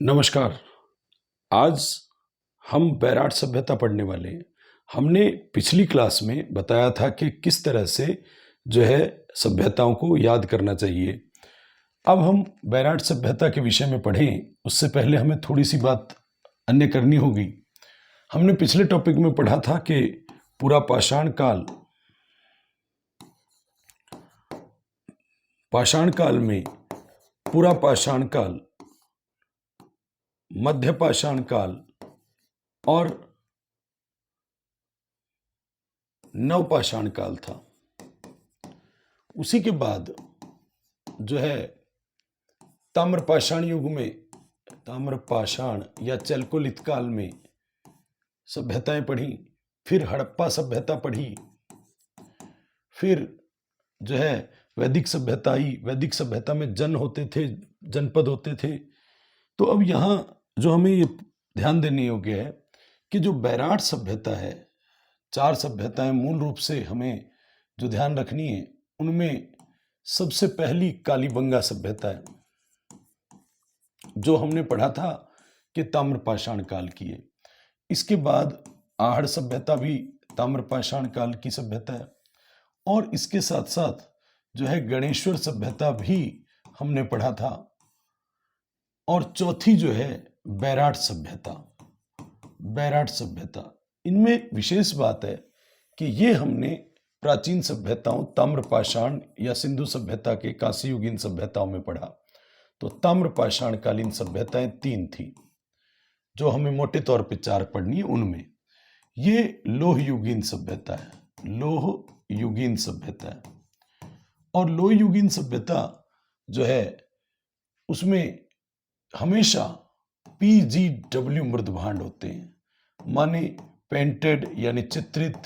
नमस्कार। आज हम बैराट सभ्यता पढ़ने वाले हैं। हमने पिछली क्लास में बताया था कि किस तरह से जो है सभ्यताओं को याद करना चाहिए। अब हम बैराट सभ्यता के विषय में पढ़ें उससे पहले हमें थोड़ी सी बात अन्य करनी होगी। हमने पिछले टॉपिक में पढ़ा था कि पूरा पाषाण काल में पूरा पाषाण काल, मध्य पाषाण काल और नवपाषाण काल था। उसी के बाद जो है ताम्रपाषाण युग में, ताम्रपाषाण या चैल्कोलिथ काल में सभ्यताएं पढ़ी। फिर हड़प्पा सभ्यता पढ़ी। फिर जो है वैदिक सभ्यता आई। वैदिक सभ्यता में होते थे, जनपद होते थे। तो अब यहाँ जो हमें ये ध्यान देने योग्य है कि जो बैराट सभ्यता है, 4 सभ्यताएं मूल रूप से हमें जो ध्यान रखनी है, उनमें सबसे पहली कालीबंगा सभ्यता है, जो हमने पढ़ा था कि ताम्रपाषाण काल की है। इसके बाद आहड़ सभ्यता भी ताम्रपाषाण काल की सभ्यता है, और इसके साथ साथ जो है गणेश्वर सभ्यता भी हमने पढ़ा था। और चौथी जो है बैराट सभ्यता। बैराट सभ्यता, इनमें विशेष बात है कि ये हमने प्राचीन सभ्यताओं ताम्रपाषाण या सिंधु सभ्यता के कांस्य युगीन सभ्यताओं में पढ़ा। तो ताम्रपाषाण कालीन सभ्यताएं 3 थी जो हमें मोटे तौर पे 4 पढ़नी है। उनमें ये लोह युगीन सभ्यता है, लोह युगीन सभ्यता है। और लोह युगीन सभ्यता जो है उसमें हमेशा PGW मृदभांड होते हैं, माने पेंटेड यानी चित्रित,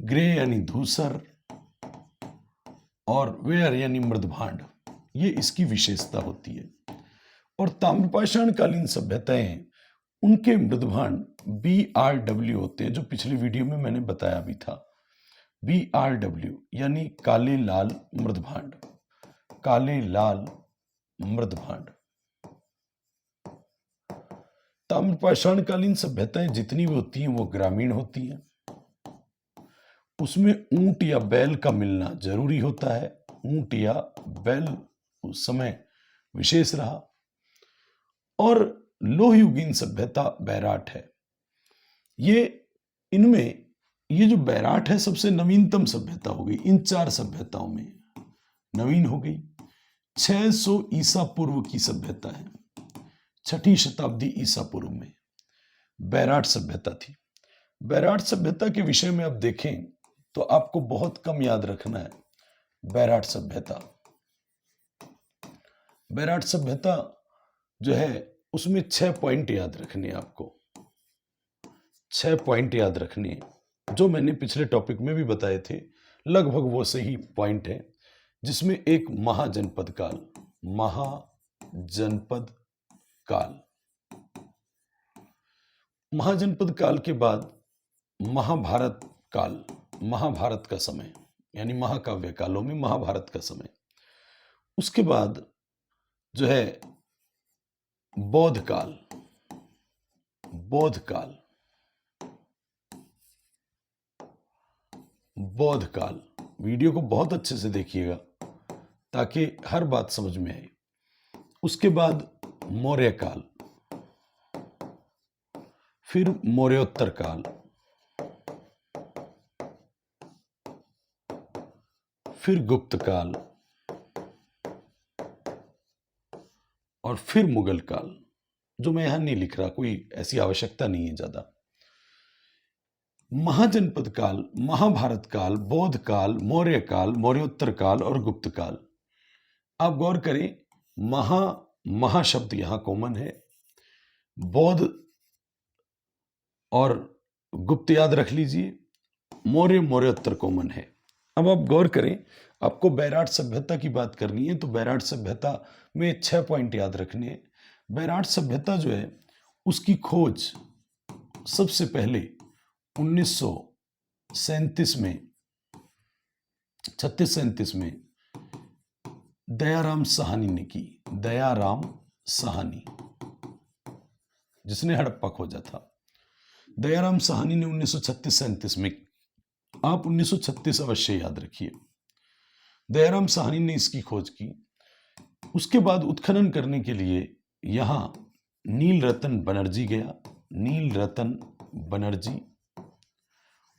ग्रे यानी धूसर, और वेयर यानी मृदभांड। ये इसकी विशेषता होती है। और ताम्रपाषाण कालीन सभ्यताएं हैं, उनके मृदभांड BRW होते हैं, जो पिछली वीडियो में मैंने बताया भी था। BRW यानी काले लाल मृदभांड, काले लाल मृदभांड। ताम्रपाषाण कालीन सभ्यताएं जितनी भी होती हैं वो ग्रामीण होती हैं। उसमें ऊंट या बैल का मिलना जरूरी होता है। ऊंट या बैल उस समय विशेष रहा। और लोह युगीन सभ्यता बैराट है। ये जो बैराट है सबसे नवीनतम सभ्यता हो गई। इन 4 सभ्यताओं में नवीन हो गई। 600 ईसा पूर्व की सभ्यता है। 6ठी शताब्दी ईसा पूर्व में बैराट सभ्यता थी। बैराट सभ्यता के विषय में अब देखें तो आपको बहुत कम याद रखना है। बैराट सभ्यता जो है उसमें 6 पॉइंट याद रखने हैं आपको। 6 पॉइंट याद रखने हैं जो मैंने पिछले टॉपिक में भी बताए थे। लगभग वो सही पॉइंट है, जिसमें एक महाजनपद काल, महाजनपद काल, महाजनपद काल के बाद महाभारत काल, महाभारत का समय यानी महाकाव्य कालों में महाभारत का समय। उसके बाद जो है बौद्ध काल, बौद्ध काल, बौद्ध काल। वीडियो को बहुत अच्छे से देखिएगा ताकि हर बात समझ में आए। उसके बाद मौर्य काल, फिर मौर्योत्तर काल, फिर गुप्त काल, और फिर मुगल काल, जो मैं यहां नहीं लिख रहा, कोई ऐसी आवश्यकता नहीं है ज्यादा। महाजनपद काल, महाभारत काल, बौद्ध काल, मौर्य काल, मौर्योत्तर काल और गुप्त काल। आप गौर करें, महा शब्द यहां कॉमन है। बौद्ध और गुप्त याद रख लीजिए। मौर्य, मौर्योत्तर कॉमन है। अब आप गौर करें, आपको बैराट सभ्यता की बात करनी है तो बैराट सभ्यता में 6 पॉइंट याद रखने हैं। बैराट सभ्यता जो है उसकी खोज सबसे पहले 1937 में 36-37 में दयाराम साहनी ने की। दयाराम साहनी, जिसने हड़प्पा खोजा था। दयाराम साहनी ने 1936-37 में, आप 1936 अवश्य याद रखिए, दयाराम साहनी ने इसकी खोज की। उसके बाद उत्खनन करने के लिए यहां नील रतन बनर्जी गया, नील रतन बनर्जी।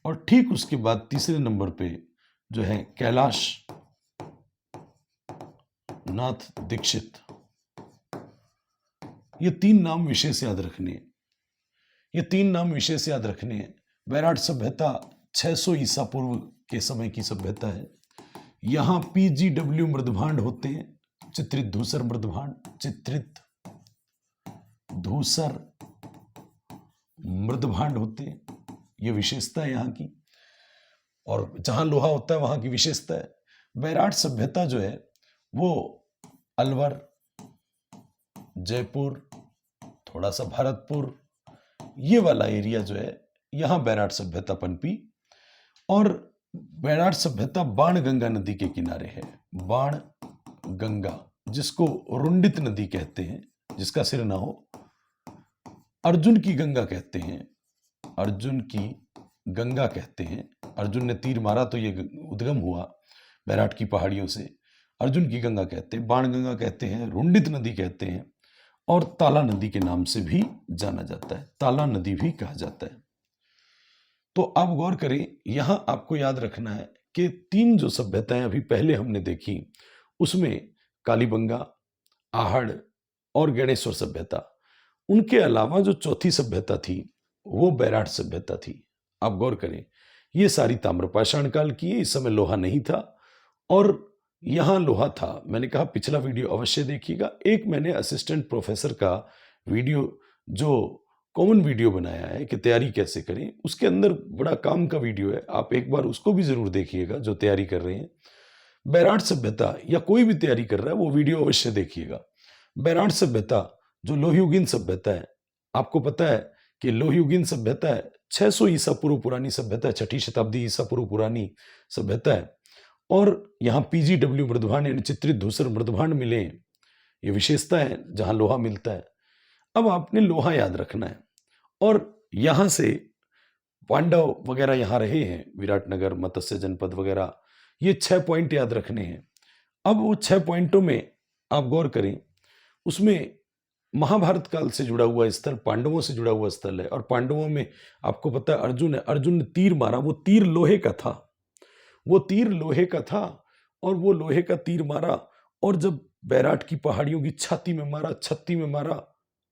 और ठीक उसके बाद तीसरे नंबर पे जो है कैलाश नाथ दीक्षित। ये तीन नाम विशेष याद रखने हैं, ये तीन नाम विशेष याद रखने हैं। बैराट सभ्यता 600 ईसा पूर्व के समय की सभ्यता है। यहां PGW मृदभांड होते हैं, चित्रित धूसर मृदभांड, चित्रित धूसर मृदभांड होते हैं। ये विशेषता है यहाँ की। और जहां लोहा होता है वहां की विशेषता है। बैराट सभ्यता जो है वो अलवर, जयपुर, थोड़ा सा भरतपुर, ये वाला एरिया जो है, यहां बैराट सभ्यता पनपी। और बैराट सभ्यता बाणगंगा नदी के किनारे है। बाणगंगा, जिसको रुंडित नदी कहते हैं, जिसका सिर ना हो, अर्जुन की गंगा कहते हैं, अर्जुन की गंगा कहते हैं। अर्जुन ने तीर मारा तो ये उद्गम हुआ बैराट की पहाड़ियों से। अर्जुन की गंगा कहते हैं, बाणगंगा कहते हैं, रुंडित नदी कहते हैं, और ताला नदी के नाम से भी जाना जाता है, ताला नदी भी कहा जाता है। तो आप गौर करें, यहां आपको याद रखना है कि तीन जो सभ्यताएं अभी पहले हमने देखी, उसमें कालीबंगा, आहड़ और गणेश्वर सभ्यता, उनके अलावा जो चौथी सभ्यता थी वो बैराट सभ्यता थी। आप गौर करें, ये सारी ताम्रपाषाण काल की है। इस समय लोहा नहीं था और यहां लोहा था। मैंने कहा पिछला वीडियो अवश्य देखिएगा। एक मैंने असिस्टेंट प्रोफेसर का वीडियो, जो कॉमन वीडियो बनाया है कि तैयारी कैसे करें, उसके अंदर बड़ा काम का वीडियो है, आप एक बार उसको भी जरूर देखिएगा जो तैयारी कर रहे हैं। बैराट सभ्यता या कोई भी तैयारी कर रहा है वो वीडियो अवश्य देखिएगा। बैराट सभ्यता जो लोहयुगीन सभ्यता है, आपको पता है कि लोहयुगीन सभ्यता है 600 ईसा पूर्व पुरानी सभ्यता है, 6ठी शताब्दी ईसा पूर्व पुरानी सभ्यता है। और यहाँ PGW मृदभांड यानी चित्रित धूसर मृदभांड मिले हैं, ये विशेषता है जहां लोहा मिलता है। अब आपने लोहा याद रखना है। और यहां से पांडव वगैरह यहां रहे हैं, विराटनगर, मत्स्य जनपद वगैरह, ये 6 पॉइंट याद रखने हैं। अब वो 6 पॉइंटों में आप गौर करें, उसमें महाभारत काल से जुड़ा हुआ स्थल, पांडवों से जुड़ा हुआ स्थल है। और पांडवों में आपको पता है अर्जुन है, अर्जुन ने तीर मारा, वो तीर लोहे का था, वो तीर लोहे का था। और वो लोहे का तीर मारा और जब बैराट की पहाड़ियों की छाती में मारा, 36 में मारा,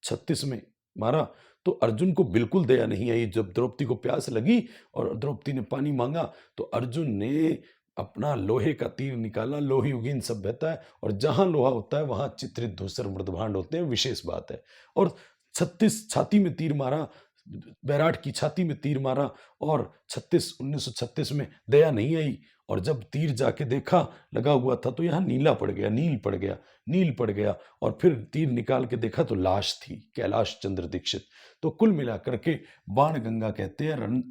36 में मारा, तो अर्जुन को बिल्कुल दया नहीं आई। जब द्रौपदी को प्यास लगी और द्रौपदी ने पानी मांगा तो अर्जुन ने अपना लोहे का तीर निकाला। लोहयुगीन सभ्यता है और जहां लोहा होता है वहां चित्रित धूसर मृदभांड होते हैं, विशेष बात है। और 36 छाती में तीर मारा, बैराट की छाती में तीर मारा, और 1936 में दया नहीं आई। और जब तीर जाके देखा लगा हुआ था तो यहाँ नीला पड़ गया, नील पड़ गया, नील पड़ गया। और फिर तीर निकाल के देखा तो लाश थी, कैलाश चंद्र दीक्षित। तो कुल मिलाकर के बाणगंगा कहते हैं,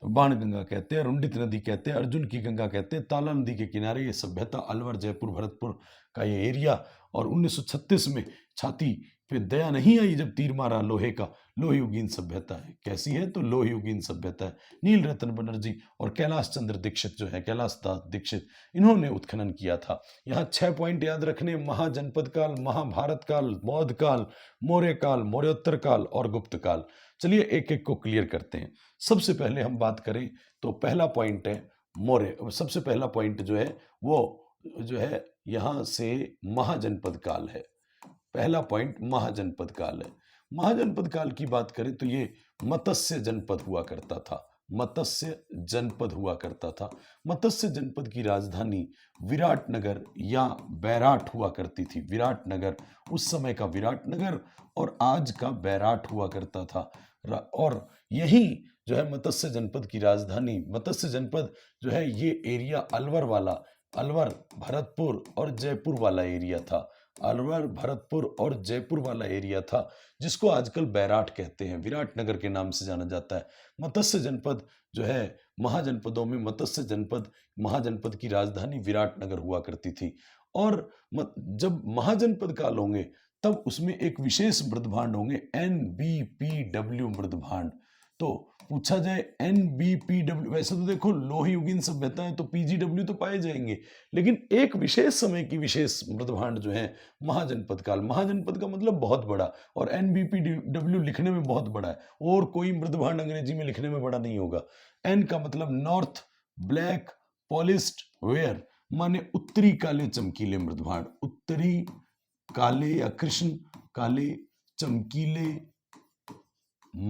बाणगंगा कहते हैं, रुंडित नदी कहते हैं, अर्जुन की गंगा कहते हैं, ताला नदी के किनारे ये सभ्यता, अलवर, जयपुर, भरतपुर का ये एरिया। और 1936 में छाती पे दया नहीं आई जब तीर मारा लोहे का, लोहयुगीन सभ्यता है। कैसी है? तो लोहयुगीन सभ्यता है। नील रतन बनर्जी और कैलाश चंद्र दीक्षित जो है, कैलाश दास दीक्षित, इन्होंने उत्खनन किया था। यहाँ 6 पॉइंट याद रखने, महाजनपद काल, महाभारत काल, बौद्ध काल, मौर्य काल, मौर्योत्तर काल और गुप्त काल। चलिए एक एक को क्लियर करते हैं। सबसे पहले हम बात करें तो पहला पॉइंट है मौर्य। सबसे पहला पॉइंट जो है वो जो है यहाँ से महाजनपद काल है। पहला पॉइंट महाजनपद काल है। महाजनपद काल की बात करें तो ये मत्स्य जनपद हुआ करता था, मत्स्य जनपद हुआ करता था। मत्स्य जनपद की राजधानी विराटनगर या बैराट हुआ करती थी। विराटनगर, उस समय का विराटनगर और आज का बैराट हुआ करता था। और यही जो है मत्स्य जनपद की राजधानी, मत्स्य जनपद जो है ये एरिया अलवर वाला, अलवर, भरतपुर और जयपुर वाला एरिया था। अलवर, भरतपुर और जयपुर वाला एरिया था, जिसको आजकल बैराट कहते हैं, विराटनगर के नाम से जाना जाता है। मत्स्य जनपद जो है महाजनपदों में मत्स्य जनपद, महाजनपद की राजधानी विराटनगर हुआ करती थी। और जब महाजनपद काल होंगे तब उसमें एक विशेष मृदभांड होंगे NBPW मृदभांड। तो पूछा जाए NBPW, वैसे तो देखो लोह युगीन सभ्यता है तो PGW तो पाए जाएंगे, लेकिन एक विशेष समय की विशेष मृदभांड जो है महाजनपद काल, महाजनपद का मतलब बहुत बड़ा, और NBPW लिखने में बहुत बड़ा है, और कोई मृदभांड अंग्रेजी में लिखने में बड़ा नहीं होगा। N का मतलब नॉर्थ ब्लैक पॉलिश्ड वेयर, माने उत्तरी काले चमकीले मृदभांड, उत्तरी काले या कृष्ण काले चमकीले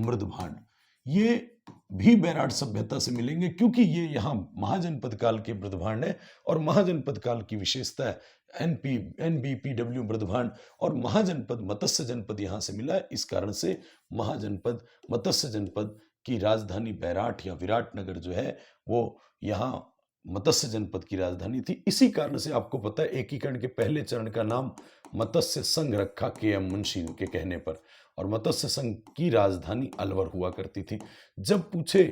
मृदभांड, ये भी बैराट सभ्यता से मिलेंगे क्योंकि ये यहाँ महाजनपद काल के मृदभांड है। और महाजनपद काल की विशेषता है NBPW मृदभांड, और महाजनपद मत्स्य जनपद यहाँ से मिला है। इस कारण से महाजनपद मत्स्य जनपद की राजधानी बैराट या विराटनगर जो है वो यहाँ मत्स्य जनपद की राजधानी थी। इसी कारण से आपको पता है एकीकरण के पहले चरण का नाम मत्स्य संघ रखा KM मुंशी के कहने पर, और मत्स्य संघ की राजधानी अलवर हुआ करती थी। जब पूछे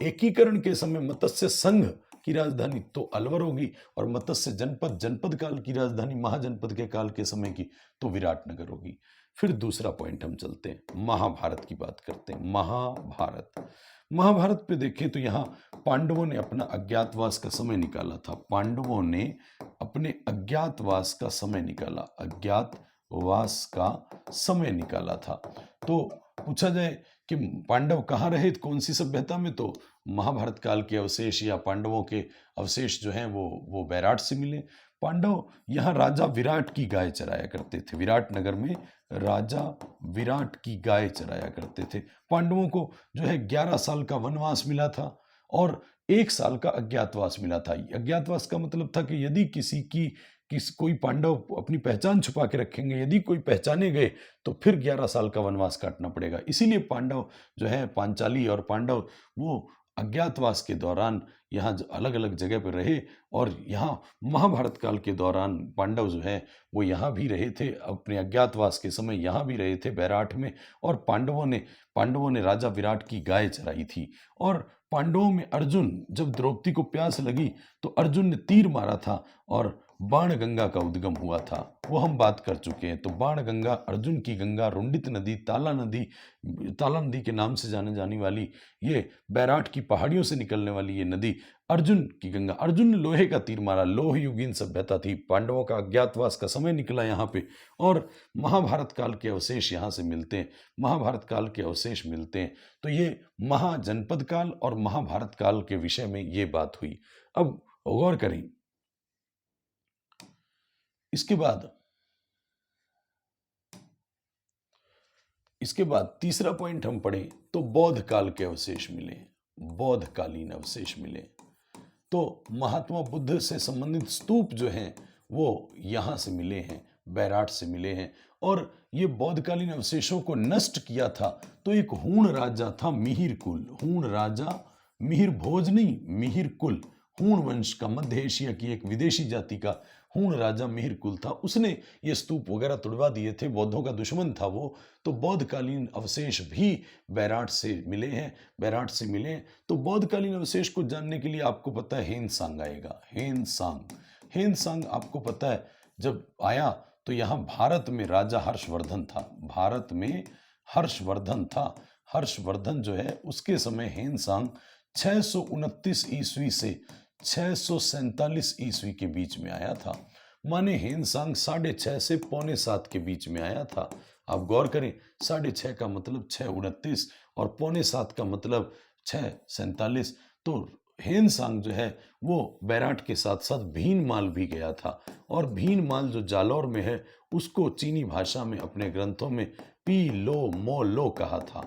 एकीकरण के समय मत्स्य संघ की राजधानी तो अलवर होगी, और मत्स्य जनपद जनपद काल की राजधानी महाजनपद के काल के समय की तो विराटनगर होगी। फिर दूसरा पॉइंट हम चलते हैं, महाभारत की बात करते हैं। महाभारत पे देखें तो यहाँ पांडवों ने अपना अज्ञातवास का समय निकाला था, पांडवों ने अपने अज्ञातवास का समय निकाला, अज्ञातवास का समय निकाला था। तो पूछा जाए कि पांडव कहाँ रहे, कौन सी सभ्यता में, तो महाभारत काल के अवशेष या पांडवों के अवशेष जो हैं वो बैराट से मिले। पांडव यहाँ राजा विराट की गाय चराया करते थे, विराटनगर में राजा विराट की गाय चराया करते थे। पांडवों को जो है 11 साल का वनवास मिला था और 1 साल का अज्ञातवास मिला था। अज्ञातवास का मतलब था कि यदि कोई पांडव अपनी पहचान छुपा के रखेंगे, यदि कोई पहचाने गए तो फिर 11 साल का वनवास काटना पड़ेगा। इसीलिए पांडव जो है, पांचाली और पांडव, वो अज्ञातवास के दौरान यहाँ अलग अलग जगह पर रहे, और यहाँ महाभारत काल के दौरान पांडव जो है वो यहाँ भी रहे थे, अपने अज्ञातवास के समय यहाँ भी रहे थे बैराठ में। और पांडवों ने राजा विराट की गाय चराई थी। और पांडवों में अर्जुन, जब द्रौपदी को प्यास लगी तो अर्जुन ने तीर मारा था और बाण गंगा का उद्गम हुआ था, वो हम बात कर चुके हैं। तो बाण गंगा, अर्जुन की गंगा, रुंडित नदी, ताला नदी के नाम से जाने जाने वाली ये बैराठ की पहाड़ियों से निकलने वाली ये नदी अर्जुन की गंगा। अर्जुन ने लोहे का तीर मारा, लोह युगीन सभ्यता थी, पांडवों का अज्ञातवास का समय निकला यहाँ पे, और महाभारत काल के अवशेष यहाँ से मिलते हैं, महाभारत काल के अवशेष मिलते हैं। तो ये महाजनपद काल और महाभारत काल के विषय में ये बात हुई। अब गौर करें, इसके बाद तीसरा पॉइंट हम पढ़ें तो बौद्ध काल के अवशेष मिले, बौद्धकालीन अवशेष मिले। तो महात्मा बुद्ध से संबंधित स्तूप जो हैं वो यहाँ से मिले हैं, बैराठ से मिले हैं। और ये बौद्धकालीन अवशेषों को नष्ट किया था तो एक हूण राजा था, मिहिर कुल, हूण राजा, मिहिर भोज नहीं, मिहिर कुल, हूण वंश का, मध्य एशिया की एक विदेशी जाति का हूण राजा मिहिर कुल था। उसने ये स्तूप वगैरह तुड़वा दिए थे, बौद्धों का दुश्मन था वो। तो बौद्धकालीन अवशेष भी बैराठ से मिले हैं, बैराठ से मिले हैं। तो बौद्धकालीन अवशेष को जानने के लिए आपको पता है हेनसांग आएगा, हेनसांग आपको पता है जब आया तो यहाँ भारत में राजा हर्षवर्धन था, भारत में हर्षवर्धन था। हर्षवर्धन जो है उसके समय हेनसांग 629 ईस्वी से 647 ईस्वी के बीच में आया था। माने हेनसांग 6.5 से 6.75 के बीच में आया था। आप गौर करें, 6.5 का मतलब 629 और 6.75 का मतलब 647। तो हेनसांग जो है वो बैराठ के साथ साथ भीनमाल भी गया था, और भीनमाल जो जालौर में है उसको चीनी भाषा में अपने ग्रंथों में पी लो मो लो कहा था,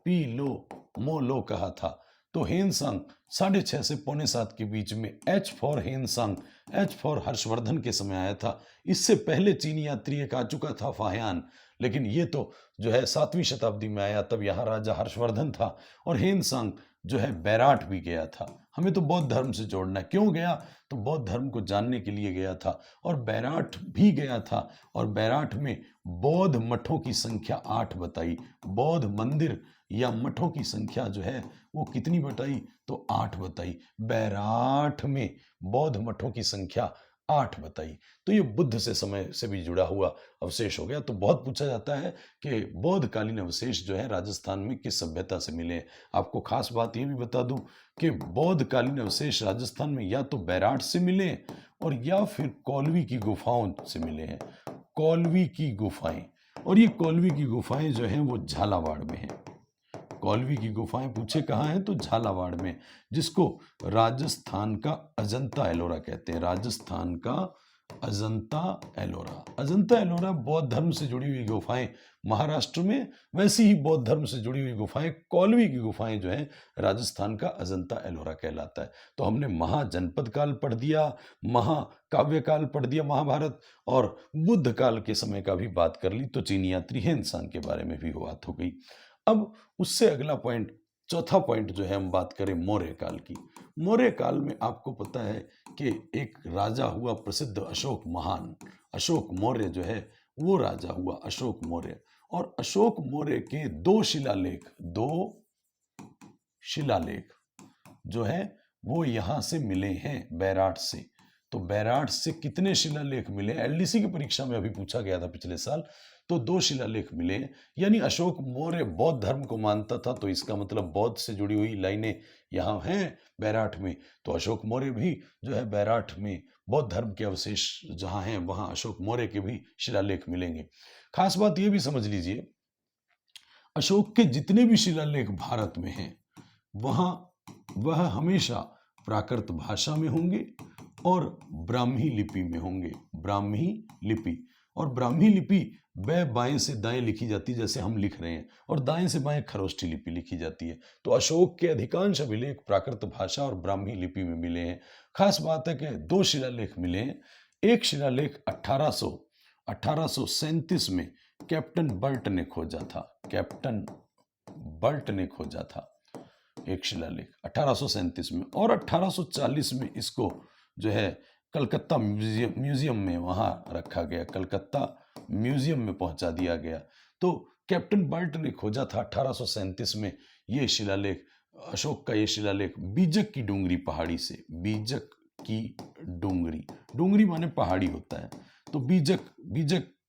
पी लो मो लो कहा था। तो हेनसांग 6.5 से 6.75 के बीच में, H for Hiuen Tsang, H for Harshvardhan के समय आया था। इससे पहले चीनी यात्री एक आ चुका था, फाह्यान, लेकिन ये तो जो है 7वीं शताब्दी में आया, तब यहाँ राजा हर्षवर्धन था। और हेनसांग जो है बैराठ भी गया था। हमें तो बौद्ध धर्म से जोड़ना है, क्यों गया, तो बौद्ध धर्म को जानने के लिए गया था, और बैराठ भी गया था। और बैराठ में बौद्ध मठों की संख्या 8 बताई, बौद्ध मंदिर या मठों की संख्या जो है वो कितनी बताई, तो 8 बताई। बैराठ में बौद्ध मठों की संख्या 8 बताई। तो ये बुद्ध से समय से भी जुड़ा हुआ अवशेष हो गया। तो बहुत पूछा जाता है कि बौद्धकालीन अवशेष जो है राजस्थान में किस सभ्यता से मिले हैं। आपको खास बात ये भी बता दूं कि बौद्धकालीन अवशेष राजस्थान में या तो बैराट से मिले हैं और या फिर कौलवी की गुफाओं से मिले हैं। कौलवी की गुफाएं, और ये कौलवी की गुफाएं जो हैं वो झालावाड़ में हैं। कौलवी की गुफाएं पूछे कहाँ हैं तो झालावाड़ में, जिसको राजस्थान का अजंता एलोरा कहते हैं। राजस्थान का अजंता एलोरा। अजंता एलोरा बौद्ध धर्म से जुड़ी हुई गुफाएं महाराष्ट्र में, वैसी ही बौद्ध धर्म से जुड़ी हुई गुफाएं कौलवी की गुफाएं जो हैं राजस्थान का अजंता एलोरा कहलाता है। तो हमने महाजनपद काल पढ़ दिया, महाकाव्य काल पढ़ दिया महाभारत, और बुद्ध काल के समय का भी बात कर ली। तो चीनी यात्री हिंदुस्तान के बारे में भी बात हो गई। अब उससे अगला पॉइंट, चौथा पॉइंट जो है, हम बात करें मौर्य काल की। मौर्य काल में आपको पता है कि एक राजा हुआ प्रसिद्ध अशोक महान। अशोक मौर्य जो है वो राजा हुआ अशोक मौर्य। और अशोक मौर्य के दो शिलालेख जो है वो यहां से मिले हैं, बैराट से। तो बैराट से कितने शिलालेख मिले? एलडीसी की परीक्षा में अभी पूछा गया था पिछले साल। तो 2 शिलालेख मिले, यानी अशोक मौर्य बौद्ध धर्म को मानता था, तो इसका मतलब बौद्ध से जुड़ी हुई लाइनें यहाँ हैं बैराट में। तो अशोक मौर्य भी जो है बैराट में बौद्ध धर्म के अवशेष जहाँ हैं वहाँ अशोक मौर्य के भी शिलालेख मिलेंगे। खास बात ये भी समझ लीजिए, अशोक के जितने भी शिलालेख भारत में हैं वह हमेशा प्राकृत भाषा में होंगे और ब्राह्मी लिपि में होंगे। ब्राह्मी लिपि, और ब्राह्मी लिपि बाएं से दाएं लिखी जाती है जैसे हम लिख रहे हैं, और दाएं से बाएं खरोष्ठी लिपि लिखी जाती है। तो अशोक के अधिकांश अभिलेख प्राकृत भाषा और ब्राह्मी लिपि में मिले हैं। खास बात है कि 2 शिलालेख मिले हैं। एक शिलालेख 1837 में कैप्टन बर्ट ने खोजा था। कैप्टन बर्ट ने खोजा था एक शिलालेख 1837 में, और 1840 में इसको जो है कलकत्ता म्यूजियम में वहाँ रखा गया, कलकत्ता म्यूजियम में पहुंचा दिया गया। तो कैप्टन बर्ट ने खोजा था 1837 में ये शिलालेख। अशोक का ये शिलालेख बीजक की डूंगरी पहाड़ी से, बीजक की डूंगरी, डूंगरी माने पहाड़ी होता है, तो बीजक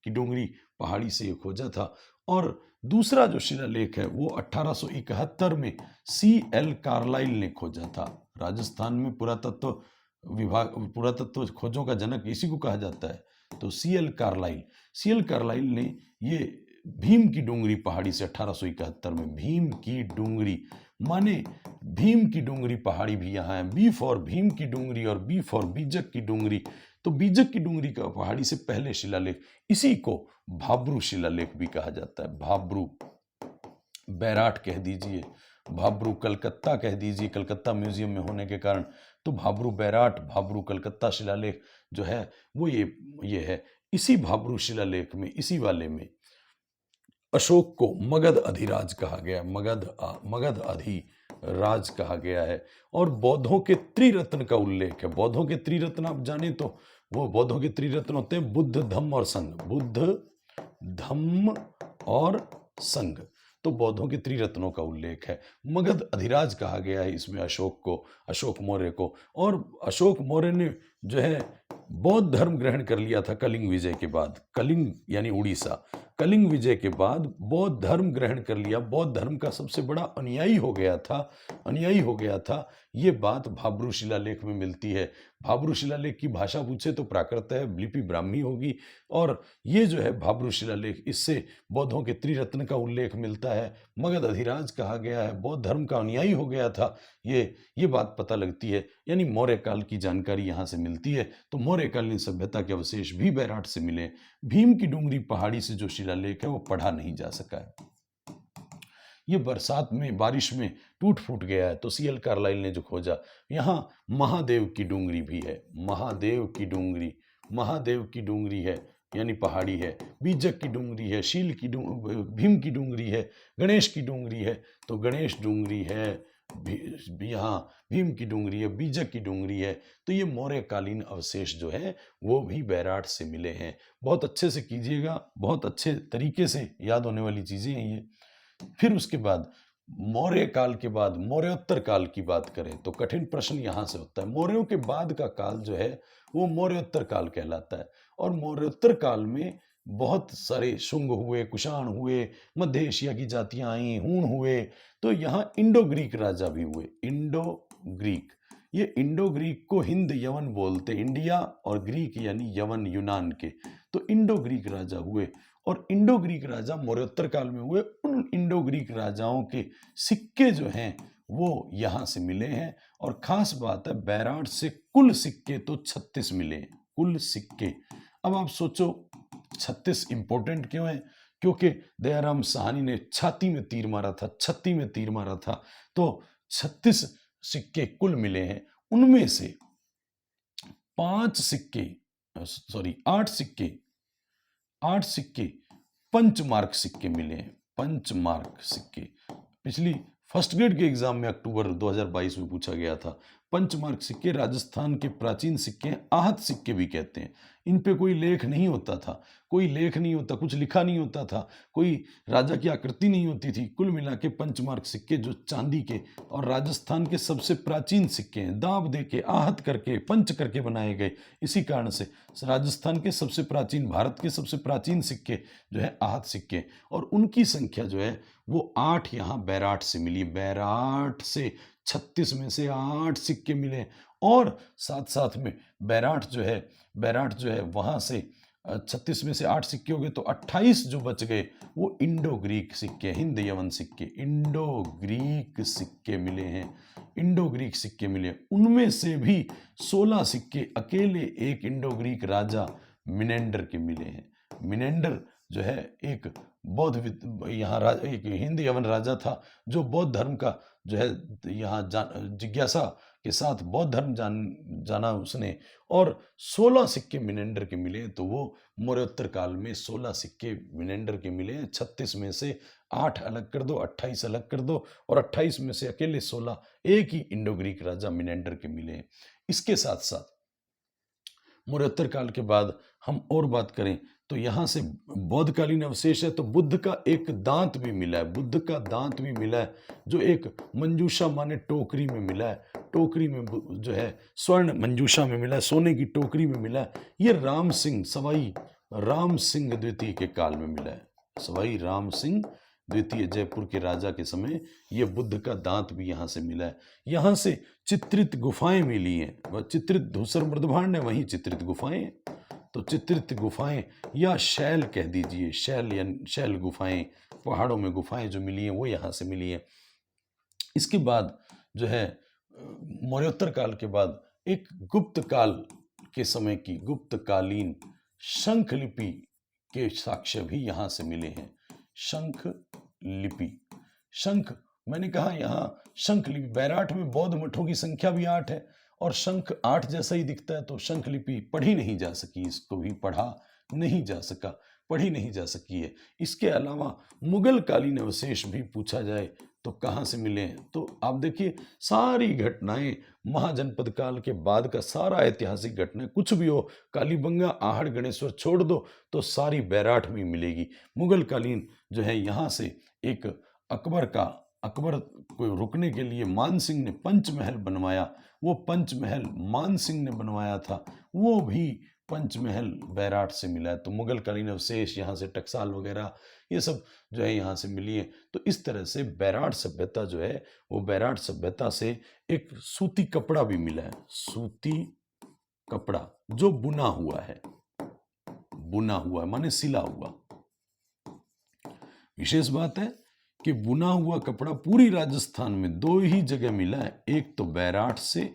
की डूंगरी पहाड़ी से ये खोजा था। और दूसरा जो शिलालेख है वो 1871 में CL कार्लाइल ने खोजा था। राजस्थान में पुरातत्व खोजों का जनक इसी को कहा जाता है। तो CL कार्लाइल ने ये भीम की डूंगरी पहाड़ी से 1871 में, भीम की डूंगरी माने भीम की डूंगरी पहाड़ी भी यहाँ है। बी फॉर भीम की डूंगरी और बी फॉर बीजक की डूंगरी। तो बीजक की डूंगरी का पहाड़ी से पहले शिलालेख, इसी को भाब्रू शिलालेख भी कहा जाता है। भाब्रू, बैराट कह दीजिए, भाब्रू कलकत्ता कह दीजिए, कलकत्ता म्यूजियम में होने के कारण। तो भाब्रू बैराट, भाब्रू कलकत्ता शिलालेख जो है वो ये है। इसी भाब्रू शिलालेख में, इसी वाले में अशोक को मगध अधिराज कहा गया, मगध अधिराज कहा गया है। और बौद्धों के त्रिरत्न का उल्लेख है। बौद्धों के त्रिरत्न आप जाने तो वो बौद्धों के त्रिरत्न होते हैं बुद्ध, धम्म और संघ। बुद्ध, धम्म और संघ, तो बौद्धों के त्रिरत्नों का उल्लेख है। मगध अधिराज कहा गया है इसमें अशोक को, अशोक मौर्य को। और अशोक मौर्य ने जो है बौद्ध धर्म ग्रहण कर लिया था कलिंग विजय के बाद। कलिंग यानी उड़ीसा, कलिंग विजय के बाद बौद्ध धर्म ग्रहण कर लिया, बौद्ध धर्म का सबसे बड़ा अनुयायी हो गया था। ये बात भाब्रू शिलालेख में मिलती है। भाब्रू शिलालेख की भाषा पूछे तो प्राकृत है, लिपि ब्राह्मी होगी। और ये जो है भाब्रू शिलालेख, इससे बौद्धों के त्रिरत्न का उल्लेख मिलता है। मगध अधिराज कहा गया है, बौद्ध धर्म का अनुयायी हो गया था, ये बात पता लगती है। यानी मौर्य काल की जानकारी यहाँ से मिलती है। तो मौर्यकालीन सभ्यता के अवशेष भी बैराट से मिले। भीम की डूंगरी पहाड़ी से जो शिलालेख है वो पढ़ा नहीं जा सका है, ये बरसात में, बारिश में टूट फूट गया है। तो CL कार्लाइल ने जो खोजा, यहाँ महादेव की डूंगरी भी है। महादेव की डूंगरी है, यानी पहाड़ी है। बीजक की डूंगरी है, भीम की डूंगरी है, गणेश की डूंगरी है। तो गणेश डूंगरी है, यहाँ भीम की डूंगरी है, बीजक की डूंगरी है। तो ये मौर्यकालीन अवशेष जो है वो भी बैराट से मिले हैं। बहुत अच्छे से कीजिएगा, बहुत अच्छे तरीके से याद होने वाली चीजें हैं ये। फिर उसके बाद मौर्य काल के बाद मौर्योत्तर काल की बात करें तो कठिन प्रश्न यहाँ से होता है। मौर्यों के बाद का काल जो है वो मौर्योत्तर काल कहलाता है। और मौर्योत्तर काल में बहुत सारे शुंग हुए, कुषाण हुए, मध्य एशिया की जातियां आई, हूण हुए। तो यहाँ इंडो ग्रीक राजा भी हुए। इंडो ग्रीक, ये इंडो ग्रीक को हिंद यवन बोलते, इंडिया और ग्रीक यानी यवन यूनान के। तो इंडो ग्रीक राजा हुए और इंडो ग्रीक राजा मौर्योत्तर काल में हुए। उन इंडो ग्रीक राजाओं के सिक्के जो हैं वो यहाँ से मिले हैं। और खास बात है, बैराट से कुल सिक्के तो 36 मिले हैं, कुल सिक्के। अब आप सोचो 36 इंपॉर्टेंट क्यों है? क्योंकि दयाराम साहनी ने छाती में तीर मारा था, छत्ती में तीर मारा था। तो 36 सिक्के कुल मिले हैं। उनमें से 8 सिक्के पंचमार्क सिक्के मिले हैं। पंचमार्क सिक्के पिछली फर्स्ट ग्रेड के एग्जाम में अक्टूबर 2022 में पूछा गया था। पंचमार्क सिक्के राजस्थान के प्राचीन सिक्के हैं, आहत सिक्के भी कहते हैं। इन पे कोई लेख नहीं होता था, कोई लेख नहीं होता, कुछ लिखा नहीं होता था, कोई राजा की आकृति नहीं होती थी। कुल मिला के पंचमार्क सिक्के जो चांदी के और राजस्थान के सबसे प्राचीन सिक्के हैं, दाब दे के, आहत करके, पंच करके बनाए गए। इसी कारण से राजस्थान के सबसे प्राचीन, भारत के सबसे प्राचीन सिक्के जो है आहत सिक्के। और उनकी संख्या जो है वो 8 यहाँ बैराट से मिली। बैराट से 36 में से 8 सिक्के मिले। और साथ साथ में बैराट जो है वहां से 36 में से 8 सिक्के हो गए, तो 28 जो बच गए वो इंडो ग्रीक सिक्के, हिंद यवन सिक्के, इंडो ग्रीक सिक्के मिले हैं। इंडो ग्रीक सिक्के मिले, उनमें से भी 16 सिक्के अकेले एक इंडो ग्रीक राजा मिनेंडर के मिले हैं। मिनेंडर जो है एक बौद्ध यहाँ एक हिंद यवन राजा था जो बौद्ध धर्म का जो है यहाँ जिज्ञासा के साथ बौद्ध धर्म जाना उसने। और 16 सिक्के मिनेंडर के मिले। तो वो मौर्योत्तर काल में 16 सिक्के मिनेंडर के मिले। 36 में से 8 अलग कर दो, 28 अलग कर दो, और 28 में से अकेले 16 एक ही इंडो ग्रीक राजा मिनेंडर के मिले हैं। इसके साथ साथ मौर्योत्तर काल के बाद हम और बात करें तो यहाँ से बौद्धकालीन अवशेष है। तो बुद्ध का एक दांत भी मिला है, बुद्ध का दांत भी मिला है, जो एक मंजूषा माने टोकरी में मिला है। टोकरी में जो है स्वर्ण मंजूषा में मिला है, सोने की टोकरी में मिला है। ये राम सिंह, सवाई राम सिंह द्वितीय के काल में मिला है। सवाई राम सिंह द्वितीय जयपुर के राजा के समय ये बुद्ध का दांत भी यहाँ से मिला है। यहाँ से चित्रित गुफाएं मिली हैं। वह चित्रित धूसर मृदभांड है, वहीं चित्रित गुफाएं। तो चित्रित गुफाएं या शैल कह दीजिए, शैल या शैल गुफाएं, पहाड़ों में गुफाएं जो मिली हैं वो यहाँ से मिली हैं। इसके बाद जो है मौर्योत्तर काल के बाद एक गुप्त काल के समय की गुप्तकालीन शंख लिपि के साक्ष्य भी यहाँ से मिले हैं। शंख लिपि, शंख, मैंने कहा यहाँ शंख लिपि, बैराट में बौद्ध मठों की संख्या भी 8 है और शंख 8 जैसा ही दिखता है। तो शंख लिपि पढ़ी नहीं जा सकी, इसको भी पढ़ा नहीं जा सका, पढ़ी नहीं जा सकी है। इसके अलावा मुगल कालीन अवशेष भी पूछा जाए तो कहाँ से मिले हैं? तो आप देखिए सारी घटनाएं महाजनपद काल के बाद का सारा ऐतिहासिक घटना, कुछ भी हो, कालीबंगा, आहड़, गणेश्वर छोड़ दो तो सारी बैराठ में मिलेगी। मुगल कालीन जो है यहाँ से एक अकबर को रुकने के लिए मान सिंह ने पंचमहल बनवाया। वो पंचमहल मान सिंह ने बनवाया था, वो भी पंचमहल बैराठ से मिला है। तो मुगल कालीन अवशेष यहाँ से टकसाल वगैरह ये सब जो है यहाँ से मिली है। तो इस तरह से बैराठ सभ्यता जो है वो बैराठ सभ्यता से एक सूती कपड़ा भी मिला है। सूती कपड़ा जो बुना हुआ है माने सिला हुआ। विशेष बात है कि बुना हुआ कपड़ा पूरी राजस्थान में 2 ही जगह मिला है, एक तो बैराठ से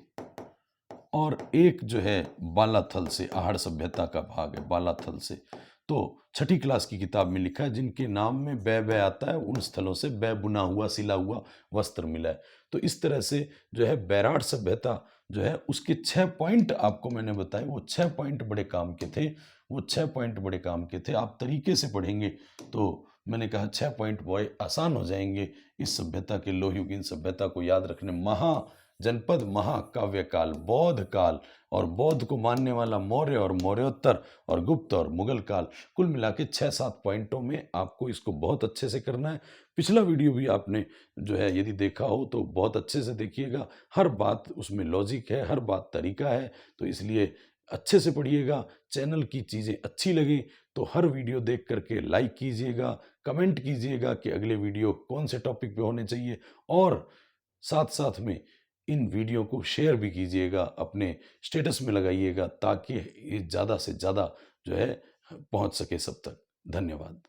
और एक जो है बालाथल से, आहड़ सभ्यता का भाग है बालाथल से। तो 6ठी क्लास की किताब में लिखा है जिनके नाम में बै आता है उन स्थलों से बै बुना हुआ सिला हुआ वस्त्र मिला है। तो इस तरह से जो है बैराठ सभ्यता जो है उसके 6 पॉइंट आपको मैंने बताए, वो 6 पॉइंट बड़े काम के थे, वो 6 पॉइंट बड़े काम के थे। आप तरीके से पढ़ेंगे तो मैंने कहा 6 पॉइंट बड़े आसान हो जाएंगे इस सभ्यता के, लोहयुगीन सभ्यता को याद रखने। जनपद महाकाव्य काल, बौद्ध काल और बौद्ध को मानने वाला मौर्य और मौर्योत्तर और गुप्त और मुगल काल, कुल मिला के 6-7 पॉइंटों में आपको इसको बहुत अच्छे से करना है। पिछला वीडियो भी आपने जो है यदि देखा हो तो बहुत अच्छे से देखिएगा, हर बात उसमें लॉजिक है, हर बात तरीका है, तो इसलिए अच्छे से पढ़िएगा। चैनल की चीज़ें अच्छी लगी तो हर वीडियो देख करके लाइक कीजिएगा, कमेंट कीजिएगा कि अगले वीडियो कौन से टॉपिक पे होने चाहिए, और साथ साथ में इन वीडियो को शेयर भी कीजिएगा, अपने स्टेटस में लगाइएगा ताकि ये ज़्यादा से ज़्यादा जो है पहुंच सके सब तक। धन्यवाद।